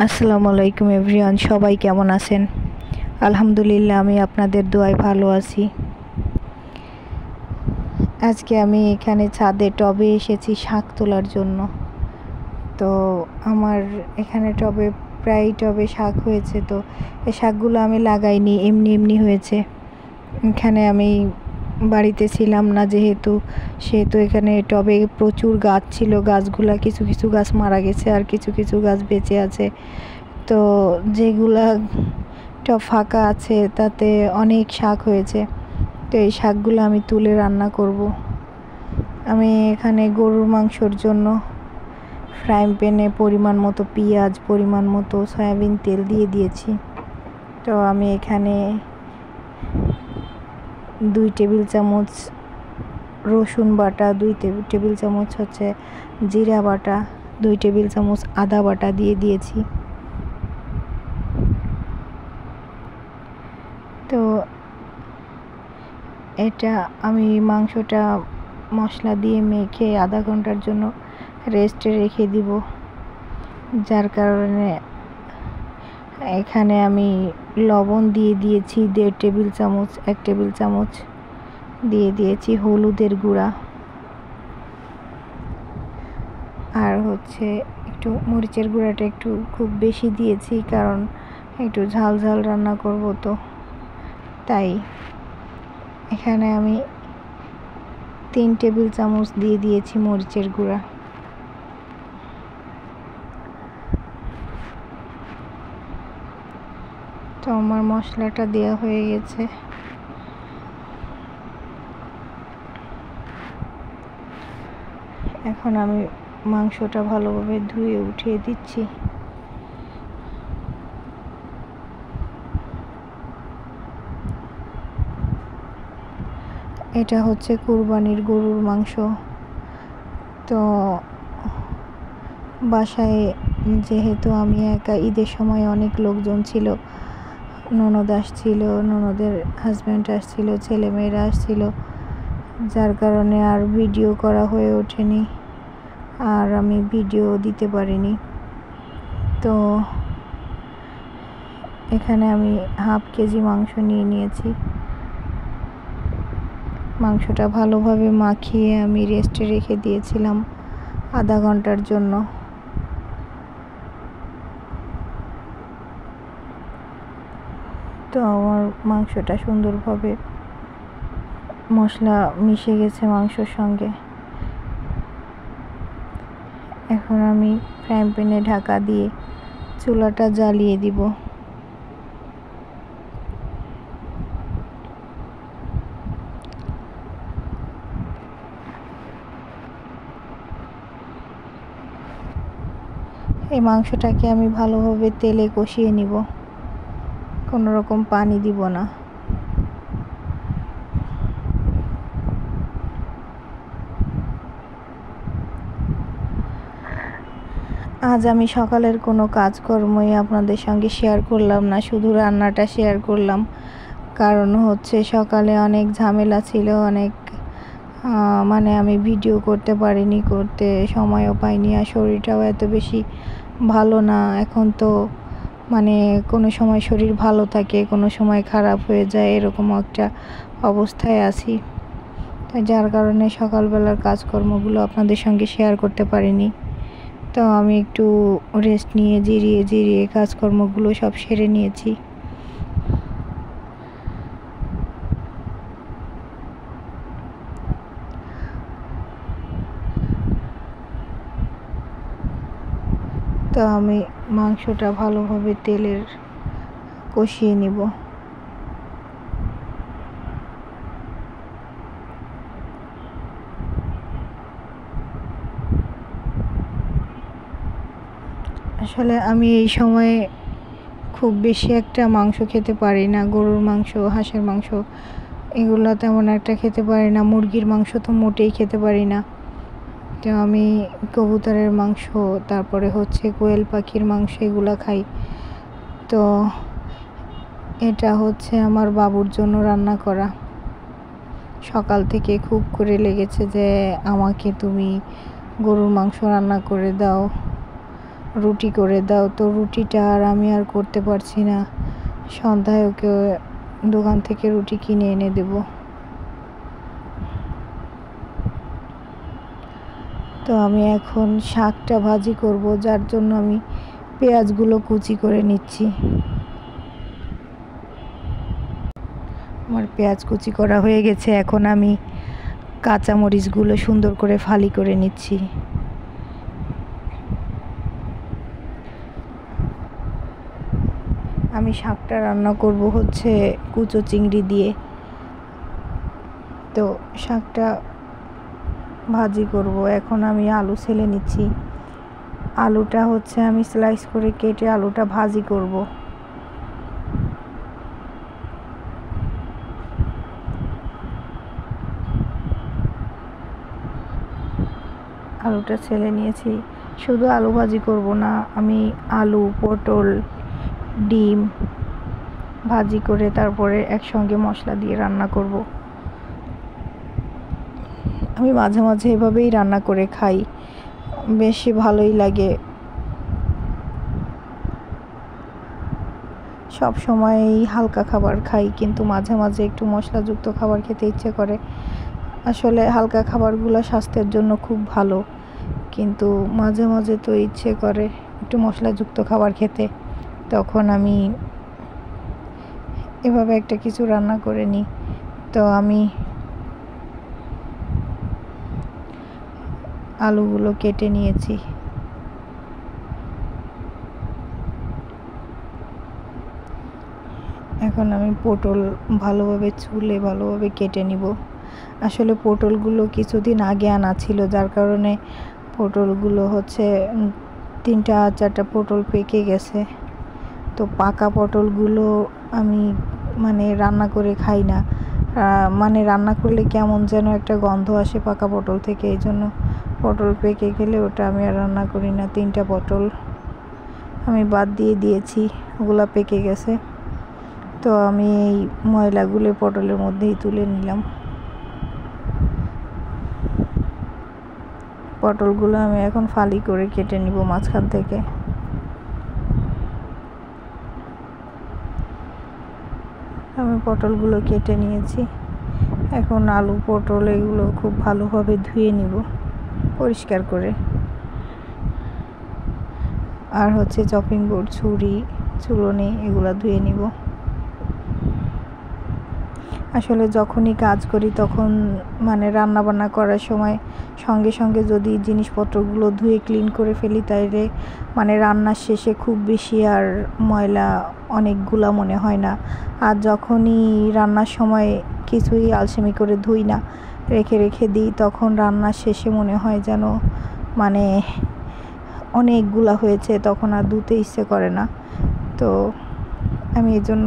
আসসালামু আলাইকুম এভরিওয়ান, সবাই কেমন আছেন? আলহামদুলিল্লাহ, আমি আপনাদের দোয়ায় ভালো আছি। আজকে আমি এখানে ছাদে টবে এসেছি শাক তোলার জন্য। তো আমার এখানে প্রায় টবে শাক হয়েছে। তো এই শাকগুলো আমি লাগাইনি, এমনি এমনি হয়েছে। এখানে আমি বাড়িতে ছিলাম না, সেহেতু এখানে টবে প্রচুর গাছ ছিল। গাছগুলা কিছু কিছু গাছ মারা গেছে আর কিছু কিছু গাছ বেঁচে আছে। তো যেগুলা টব ফাঁকা আছে তাতে অনেক শাক হয়েছে। তো এই শাকগুলো আমি তুলে রান্না করব। আমি এখানে গরুর মাংসর জন্য ফ্রাইং প্যানে পরিমাণ মতো পেঁয়াজ, পরিমাণ মতো সয়াবিন তেল দিয়ে দিয়েছি। তো আমি এখানে 2 টেবিল চামচ রসুন বাটা, 2 টেবিল চামচ হচ্ছে জিরা বাটা, 2 টেবিল চামচ আদা বাটা দিয়ে দিয়েছি। তো এটা আমি মাংসটা মশলা দিয়ে মেখে আধা ঘন্টার জন্য রেস্টে রেখে দিব। যার কারণে এখানে আমি লবণ দিয়ে দিয়েছি 1.5 টেবিল চামচ, 1 টেবিল চামচ দিয়ে দিয়েছি হলুদের গুঁড়া, আর হচ্ছে একটু মরিচের গুঁড়াটা একটু খুব বেশি দিয়েছি, কারণ একটু ঝাল ঝাল রান্না করব। তো তাই এখানে আমি 3 টেবিল চামচ দিয়ে দিয়েছি মরিচের গুঁড়া। তো আমার মশলাটা দেওয়া হয়ে গেছে। এখন আমি মাংসটা ভালোভাবে ধুয়ে উঠিয়ে দিচ্ছি। এটা হচ্ছে কুরবানির গরুর মাংস। তো বাসায় যেহেতু আমি একা, ঈদের সময় অনেক লোকজন ছিল, ননদ আসছিল, ননদের হাজব্যান্ড আসছিল, ছেলেমেয়েরা আসছিল, যার কারণে আর ভিডিও করা হয়ে ওঠেনি, আর আমি ভিডিও দিতে পারিনি। তো এখানে আমি হাফ কেজি মাংস নিয়ে নিয়েছি। মাংসটা ভালোভাবে মাখিয়ে আমি রেস্টে রেখে দিয়েছিলাম আধা ঘন্টার জন্য। তো আমার মাংসটা সুন্দরভাবে মশলা মিশে গেছে মাংসর সঙ্গে। এখন আমি ফ্রাইং প্যানে ঢাকা দিয়ে চুলাটা জ্বালিয়ে দিব। এই মাংসটাকে আমি ভালোভাবে তেলে কষিয়ে নিব, কোনো রকম পানি দিব না। আজ আমি সকালের কোনো কাজকর্মই আপনাদের সঙ্গে শেয়ার করলাম না, শুধু রান্নাটা শেয়ার করলাম। কারণ হচ্ছে সকালে অনেক ঝামেলা ছিল, আমি ভিডিও করতে পারিনি, করতে সময়ও পাইনি, আর শরীরটাও এত বেশি ভালো না। এখন তো কোনো সময় শরীর ভালো থাকে, কোনো সময় খারাপ হয়ে যায়, এরকম একটা অবস্থায় আছি। যার কারণে সকালবেলার কাজকর্মগুলো আপনাদের সঙ্গে শেয়ার করতে পারিনি। তো আমি একটু রেস্ট নিয়ে জিরিয়ে কাজকর্মগুলো সব সেরে নিয়েছি। তো আমি মাংসটা ভালোভাবে তেলের কষিয়ে নিব। আসলে আমি এই সময়ে খুব বেশি একটা মাংস খেতে পারি না, গরুর মাংস, হাঁসের মাংস এগুলো তেমন একটা খেতে পারি না, মুরগির মাংস তো মোটেই খেতে পারি না। তো আমি কবুতরের মাংস, তারপরে হচ্ছে কোয়েল পাখির মাংস, এগুলো খাই। তো এটা হচ্ছে আমার বাবুর জন্য রান্না করা। সকাল থেকে খুব করে লেগেছে যে আমাকে তুমি গরুর মাংস রান্না করে দাও। রুটি করে দাও। তো রুটিটা আর আমি আর করতে পারছি না, সন্ধ্যায় ওকে দোকান থেকে রুটি কিনে এনে দেব। তো আমি এখন শাকটা ভাজি করব, যার জন্য আমি পেঁয়াজগুলো কুচি করে নিচ্ছি। আমার পেঁয়াজ কুচি করা হয়ে গেছে, এখন আমি কাঁচামরিচগুলো সুন্দর করে ফালি করে নিচ্ছি। আমি শাকটা রান্না করব হচ্ছে কুচো চিংড়ি দিয়ে। তো শাকটা ভাজি করব। এখন আমি আলু ছেলে নিচ্ছি। আলুটা হচ্ছে আমি স্লাইস করে কেটে আলুটা ভাজি করব। আলুটা ছেলে নিয়েছি। শুধু আলু ভাজি করব না, আমি আলু, পটল, ডিম ভাজি করে তারপরে একসঙ্গে মশলা দিয়ে রান্না করব। আমি মাঝে মাঝে এভাবেই রান্না করে খাই, বেশি ভালোই লাগে। সব সময়ই হালকা খাবার খাই, কিন্তু মাঝে মাঝে একটু মশলাযুক্ত খাবার খেতে ইচ্ছে করে। আসলে হালকা খাবারগুলো স্বাস্থ্যের জন্য খুব ভালো, কিন্তু মাঝে মাঝে তো ইচ্ছে করে একটু মশলাযুক্ত খাবার খেতে। তখন আমি এভাবে একটা কিছু রান্না করে নিই। তো আমি আলুগুলো কেটে নিয়েছি। এখন আমি পটল ভালোভাবে ছুলে ভালোভাবে কেটে নিব। আসলে পটলগুলো কিছুদিন আগে আনা ছিল, যার কারণে পটলগুলো হচ্ছে 3-4টা পটল পেকে গেছে। তো পাকা পটলগুলো আমি রান্না করে খাই না, রান্না করলে কেমন যেন একটা গন্ধ আসে পাকা পটল থেকে। এই জন্য পটল পেকে গেলে ওটা আমি আর রান্না করি না। 3টা পটল আমি বাদ দিয়ে দিয়েছি, ওগুলা পেকে গেছে। তো আমি এই ময়লাগুলো পটলের মধ্যেই তুলে নিলাম। পটলগুলো আমি এখন ফালি করে কেটে নিব মাঝখান থেকে। আমি পটলগুলো কেটে নিয়েছি। এখন আলু, পটল এগুলো খুব ভালোভাবে ধুয়ে নিব পরিষ্কার করে। আর হচ্ছে চপিং বোর্ড, ছুরি, চুলনি এগুলো ধুয়ে নিব। আসলে যখনই কাজ করি তখন রান্না বান্না করার সময় সঙ্গে সঙ্গে যদি জিনিসপত্রগুলো ধুয়ে ক্লিন করে ফেলি, তাইলে রান্নার শেষে খুব বেশি আর ময়লা অনেকগুলা মনে হয় না। আর যখনই রান্নার সময় কিছুই আলসেমি করে ধুই না, রেখে রেখে দিই, তখন রান্নার শেষে মনে হয় যেন অনেকগুলা হয়েছে, তখন আর ধুতে ইচ্ছে করে না। তো আমি এই জন্য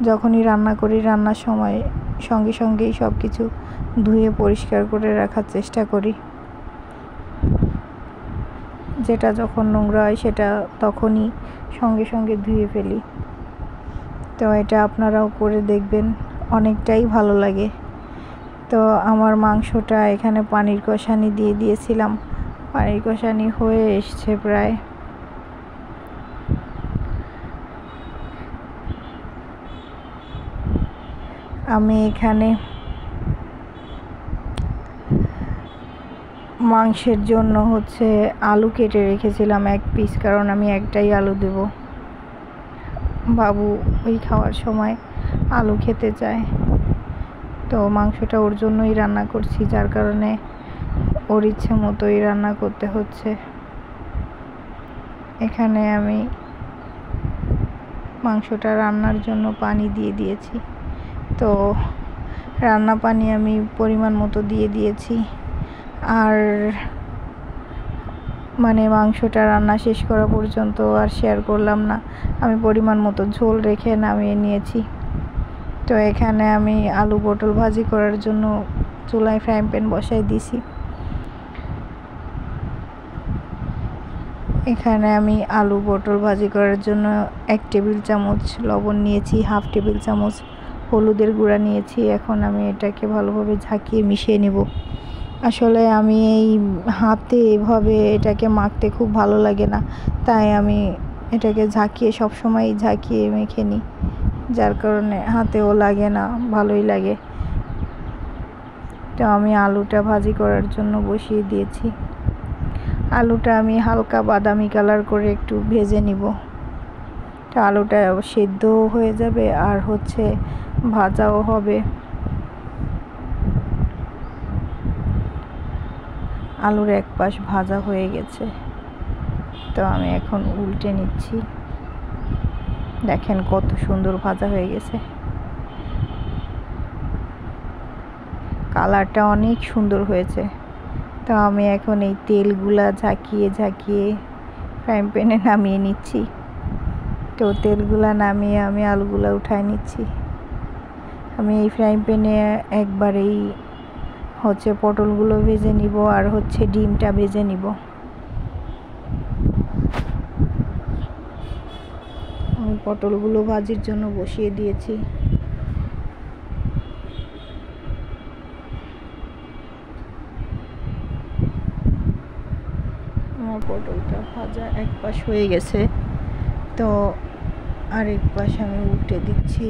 যখনই রান্না করি, রান্নার সময় সঙ্গে সঙ্গেই সব কিছু ধুয়ে পরিষ্কার করে রাখার চেষ্টা করি। যেটা যখন নোংরা হয় সেটা তখনই সঙ্গে সঙ্গে ধুয়ে ফেলি। তো এটা আপনারাও করে দেখবেন, অনেকটাই ভালো লাগে। তো আমার মাংসটা এখানে পানির কষানি দিয়ে দিয়েছিলাম, পানির কষানি হয়ে এসছে প্রায়। আমি এখানে মাংসের জন্য হচ্ছে আলু কেটে রেখেছিলাম 1 পিস, কারণ আমি একটাই আলু দেব। বাবু ওই খাওয়ার সময় আলু খেতে চায়। তো মাংসটা ওর জন্যই রান্না করছি, যার কারণে ওর ইচ্ছে মতোই রান্না করতে হচ্ছে। এখানে আমি মাংসটা রান্নার জন্য পানি দিয়ে দিয়েছি। তো রান্না পানি আমি পরিমাণ মতো দিয়ে দিয়েছি। আর মাংসটা রান্না শেষ করা পর্যন্ত আর শেয়ার করলাম না, আমি পরিমাণ মতো ঝোল রেখে নামিয়ে নিয়েছি। তো এখানে আমি আলু পটল ভাজি করার জন্য চুলায় ফ্রাইং প্যান বসাই দিয়েছি। এখানে আমি আলু পটল ভাজি করার জন্য 1 টেবিল চামচ লবণ নিয়েছি, 1/2 টেবিল চামচ হলুদের গুঁড়া নিয়েছি। এখন আমি এটাকে ভালোভাবে ঝাঁকিয়ে মিশিয়ে নেব। আসলে আমি এই হাতে এভাবে এটাকে মাখতে খুব ভালো লাগে না, তাই আমি এটাকে ঝাঁকিয়ে সবসময় ঝাঁকিয়ে মেখে নিই, যার কারণে হাতেও লাগে না, ভালোই লাগে। তো আমি আলুটা ভাজি করার জন্য বসিয়ে দিয়েছি। আলুটা আমি হালকা বাদামি কালার করে একটু ভেজে নিব। তো আলুটা সেদ্ধও হয়ে যাবে আর হচ্ছে ভাজাও হবে। আলুর এক পাশ ভাজা হয়ে গেছে, তো আমি এখন উল্টে নিচ্ছি। দেখেন কত সুন্দর ভাজা হয়ে গেছে, কালারটা অনেক সুন্দর হয়েছে। তো আমি এখন এই তেলগুলা ঝাঁকিয়ে ঝাঁকিয়ে ফ্রাই প্যানে নামিয়ে নিচ্ছি। তো তেলগুলা নামিয়ে আমি আলুগুলা উঠায় নিচ্ছি। আমি এই ফ্রাই প্যানে একবারেই হচ্ছে পটলগুলো ভেজে নিব আর হচ্ছে ডিমটা ভেজে নিব। আমি পটলগুলো ভাজির জন্য বসিয়ে দিয়েছি। আমার পটলটা ভাজা এক পাশ হয়ে গেছে, তো আরেক পাশ আমি উল্টে দিচ্ছি।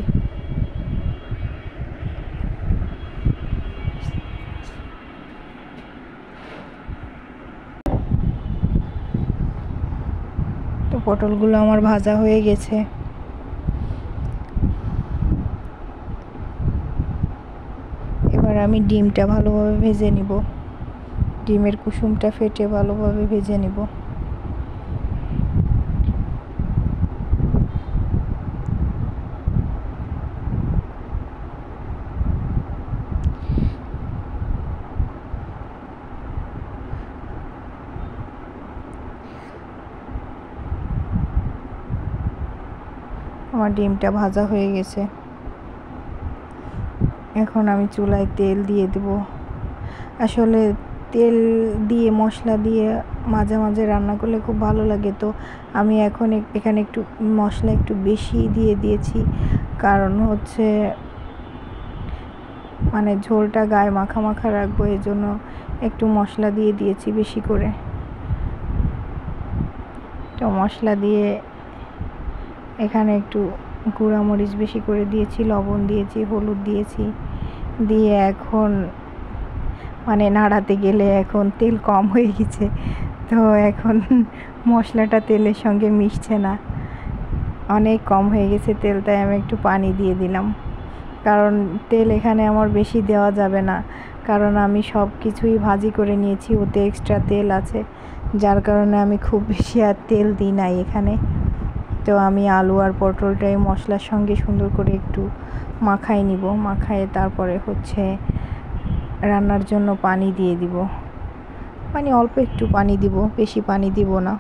তো পটলগুলো আমার ভাজা হয়ে গেছে। এবার আমি ডিমটা ভালোভাবে ভেজে নিব, ডিমের কুসুমটা ফেটে ভালোভাবে ভেজে নিব। আমার ডিমটা ভাজা হয়ে গেছে। এখন আমি চুলায় তেল দিয়ে দেব। আসলে তেল দিয়ে মশলা দিয়ে মাঝে মাঝে রান্না করলে খুব ভালো লাগে, তো আমি এখন এখানে একটু মশলা একটু বেশি দিয়ে দিয়েছি, কারণ হচ্ছে মানে ঝোলটা গায়ে মাখা মাখা রাখবো, এই জন্য একটু মশলা দিয়ে দিয়েছি বেশি করে। তো মশলা দিয়ে এখানে একটু গুঁড়া মরিচ বেশি করে দিয়েছি, লবণ দিয়েছি, হলুদ দিয়েছি, দিয়ে এখন মানে নাড়াতে গেলে এখন তেল কম হয়ে গেছে, তো এখন মশলাটা তেলের সঙ্গে মিশছে না, অনেক কম হয়ে গেছে তেল, তাই আমি একটু পানি দিয়ে দিলাম। কারণ তেল এখানে আমার বেশি দেওয়া যাবে না, কারণ আমি সব কিছুই ভাজি করে নিয়েছি, ওতে এক্সট্রা তেল আছে, যার কারণে আমি খুব বেশি আর তেল দিই নাই এখানে। তো আমি আলু আর পটলটাই মশলার সঙ্গে সুন্দর করে একটু মাখাই নিব, মাখায়ে তারপরে হচ্ছে রান্নার জন্য পানি দিয়ে দিব। মানে অল্প একটু পানি দিব, বেশি পানি দিব না।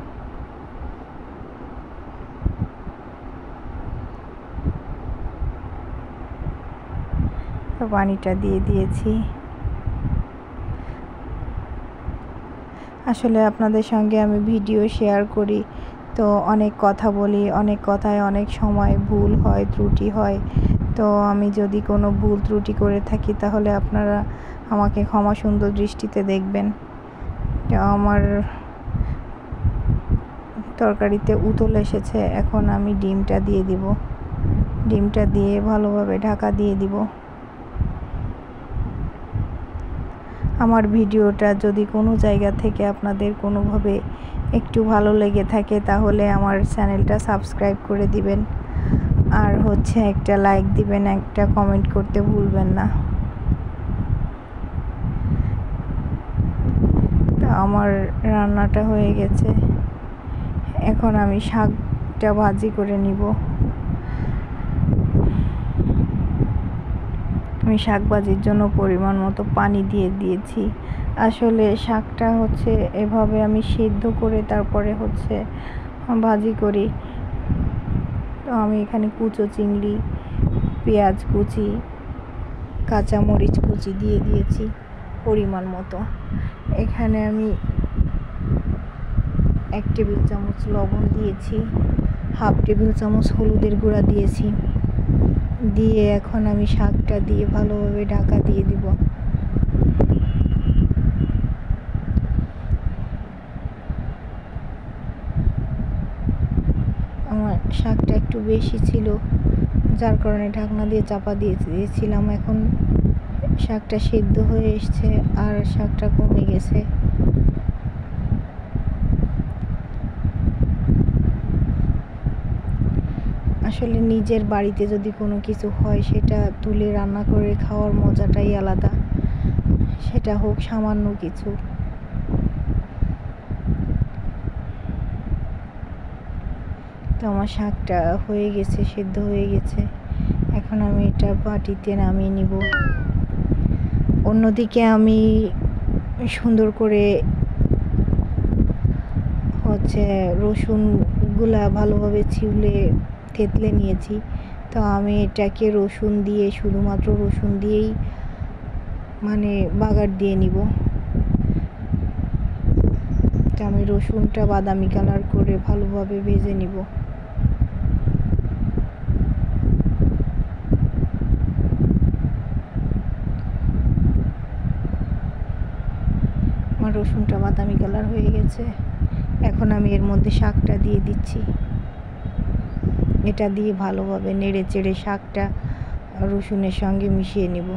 তো পানিটা দিয়ে দিয়েছি। আসলে আপনাদের সঙ্গে আমি ভিডিও শেয়ার করি, তো অনেক কথা বলি, অনেক কথায় অনেক সময় ভুল হয়, ত্রুটি হয়, তো আমি যদি কোনো ভুল ত্রুটি করে থাকি তাহলে আপনারা আমাকে ক্ষমা সুন্দর দৃষ্টিতে দেখবেন। তো আমার তরকারিতে উতল এসেছে, এখন আমি ডিমটা দিয়ে দিব, ডিমটা দিয়ে ভালোভাবে ঢাকা দিয়ে দিব। আমার ভিডিওটা যদি কোনো জায়গা থেকে আপনাদের কোনোভাবে একটু ভালো লেগে থাকে তাহলে আমার চ্যানেলটা সাবস্ক্রাইব করে দিবেন, আর হচ্ছে একটা লাইক দিবেন, একটা কমেন্ট করতে ভুলবেন না। তা আমার রান্নাটা হয়ে গেছে, এখন আমি শাকটা ভাজি করে নিব। আমি শাক ভাজির জন্য পরিমাণ মতো পানি দিয়ে দিয়েছি। আসলে শাকটা হচ্ছে এভাবে আমি সিদ্ধ করে তারপরে হচ্ছে ভাজি করি। তো আমি এখানে কুচো চিংড়ি, পেঁয়াজ কুচি, কাঁচামরিচ কুচি দিয়ে দিয়েছি পরিমাণ মতো। এখানে আমি 1 টেবিল চামচ লবণ দিয়েছি, হাফ টেবিল চামচ হলুদের গুঁড়া দিয়েছি, দিয়ে এখন আমি শাকটা দিয়ে ভালোভাবে ঢাকা দিয়ে দিব। আমার শাকটা একটু বেশি ছিল, যার কারণে ঢাকনা দিয়ে চাপা দিয়ে দিয়েছিলাম। এখন শাকটা সিদ্ধ হয়ে এসছে আর শাকটা কমে গেছে। আসলে নিজের বাড়িতে যদি কোনো কিছু হয় সেটা তুলে রান্না করে খাওয়ার মজাটাই আলাদা, সেটা হোক সামান্য কিছু। তো আমার শাকটা হয়ে গেছে, সিদ্ধ হয়ে গেছে। এখন আমি এটা বাটিতে নামিয়ে নিব। অন্যদিকে আমি সুন্দর করে রসুনগুলা ভালোভাবে ছিউলে থেতলে নিয়েছি। তো আমি এটাকে রসুন দিয়ে, শুধুমাত্র রসুন দিয়েই বাগার দিয়ে নিব। তো আমি রসুনটা বাদামি কালার করে ভালোভাবে ভেজে নিব। আমার রসুনটা বাদামি কালার হয়ে গেছে। এখন আমি এর মধ্যে শাকটা দিয়ে দিচ্ছি। এটা দিয়ে ভালোভাবে নেড়ে চেড়ে শাকটা রসুনের সঙ্গে মিশিয়ে নিব।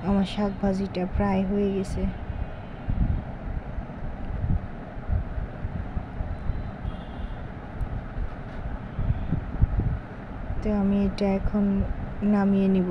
আমার শাক ভাজিটা প্রায় হয়ে গেছে। তো আমি এটা এখন নামিয়ে নিব।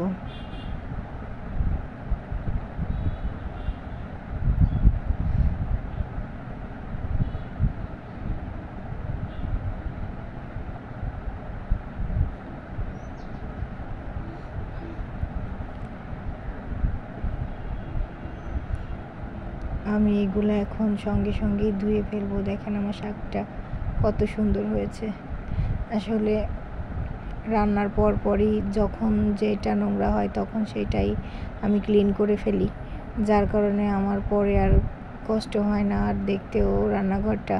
আমি এগুলো এখন সঙ্গে সঙ্গেই ধুয়ে ফেলবো। দেখেন আমার শাকটা কত সুন্দর হয়েছে। আসলে রান্নার পরই যখন যেটা নোংরা হয় তখন সেটাই আমি ক্লিন করে ফেলি, যার কারণে আমার পরে আর কষ্ট হয় না, আর দেখতেও রান্নাঘরটা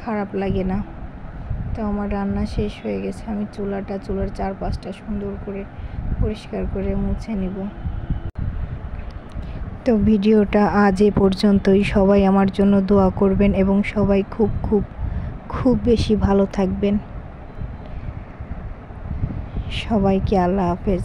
খারাপ লাগে না। তো আমার রান্না শেষ হয়ে গেছে। আমি চুলার চারপাশটা সুন্দর করে পরিষ্কার করে মুছে নিব। তো ভিডিওটা আজ এ পর্যন্তই। সবাই আমার জন্য দোয়া করবেন এবং সবাই খুব খুব খুব বেশি ভালো থাকবেন। সবাইকে আল্লাহ হাফেজ।